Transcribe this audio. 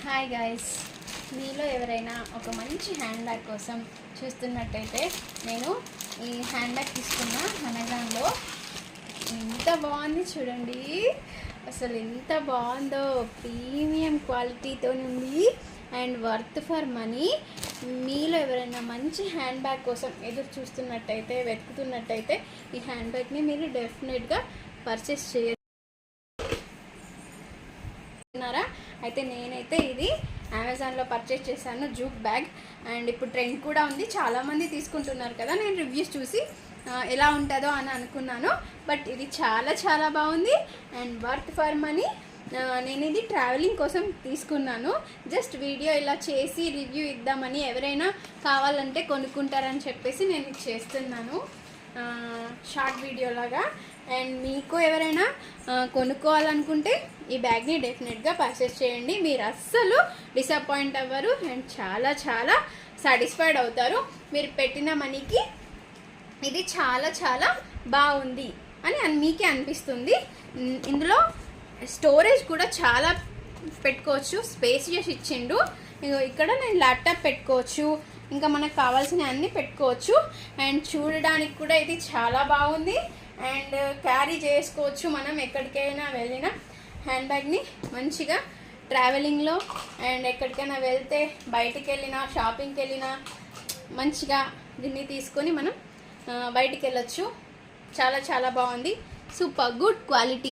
Hi guys, మీలో ఎవరైనా ఒక మంచి హ్యాండ్ బ్యాగ్ కోసం చూస్తున్నట్టయితే నేను ఈ హ్యాండ్ బ్యాగ్ తీసుకున్నా అమెజాన్లో. ఎంత బాగుంది చూడండి, అసలు ఎంత బాగుందో. ప్రీమియం క్వాలిటీతో ఉంది అండ్ వర్త్ ఫర్ మనీ. మీలో ఎవరైనా మంచి హ్యాండ్ బ్యాగ్ కోసం ఎదురు చూస్తున్నట్టయితే, వెతుకుతున్నట్టయితే ఈ హ్యాండ్ బ్యాగ్ని మీరు డెఫినెట్గా పర్చేస్ చేయొచ్చు. అయితే నేనైతే ఇది అమెజాన్లో పర్చేస్ చేశాను, జూక్ బ్యాగ్. అండ్ ఇప్పుడు ట్రెండ్ కూడా ఉంది, చాలామంది తీసుకుంటున్నారు కదా. నేను రివ్యూస్ చూసి ఎలా ఉంటుందో అని అనుకున్నాను, బట్ ఇది చాలా చాలా బాగుంది అండ్ వర్త్ ఫర్ మనీ. నేను ఇది ట్రావెలింగ్ కోసం తీసుకున్నాను, జస్ట్ వీడియో ఇలా చేసి రివ్యూ ఇద్దామని, ఎవరైనా కావాలంటే కొనుక్కుంటారని చెప్పేసి నేను ఇది చేస్తున్నాను షార్ట్ వీడియో లాగా. అండ్ మీకు ఎవరైనా కొనుక్కోవాలనుకుంటే ఈ బ్యాగ్ని డెఫినెట్గా పర్చేస్ చేయండి. మీరు అస్సలు డిసప్పాయింట్ అవ్వరు అండ్ చాలా చాలా సాటిస్ఫైడ్ అవుతారు. మీరు పెట్టిన మనీకి ఇది చాలా చాలా బాగుంది అని మీకే అనిపిస్తుంది. ఇందులో స్టోరేజ్ కూడా చాలా పెట్టుకోవచ్చు, స్పేసియస్ ఇచ్చిండు. ఇక్కడ నేను ల్యాప్టాప్ పెట్టుకోవచ్చు, ఇంకా మనకు కావాల్సిన అన్నీ పెట్టుకోవచ్చు. అండ్ చూడడానికి కూడా ఇది చాలా బాగుంది అండ్ క్యారీ చేసుకోవచ్చు. మనం ఎక్కడికైనా వెళ్ళినా హ్యాండ్ బ్యాగ్ని మంచిగా ట్రావెలింగ్లో అండ్ ఎక్కడికైనా వెళ్తే, బయటికి వెళ్ళినా, షాపింగ్కి వెళ్ళినా మంచిగా దీన్ని తీసుకొని మనం బయటికి వెళ్ళొచ్చు. చాలా చాలా బాగుంది, సూపర్ గుడ్ క్వాలిటీ.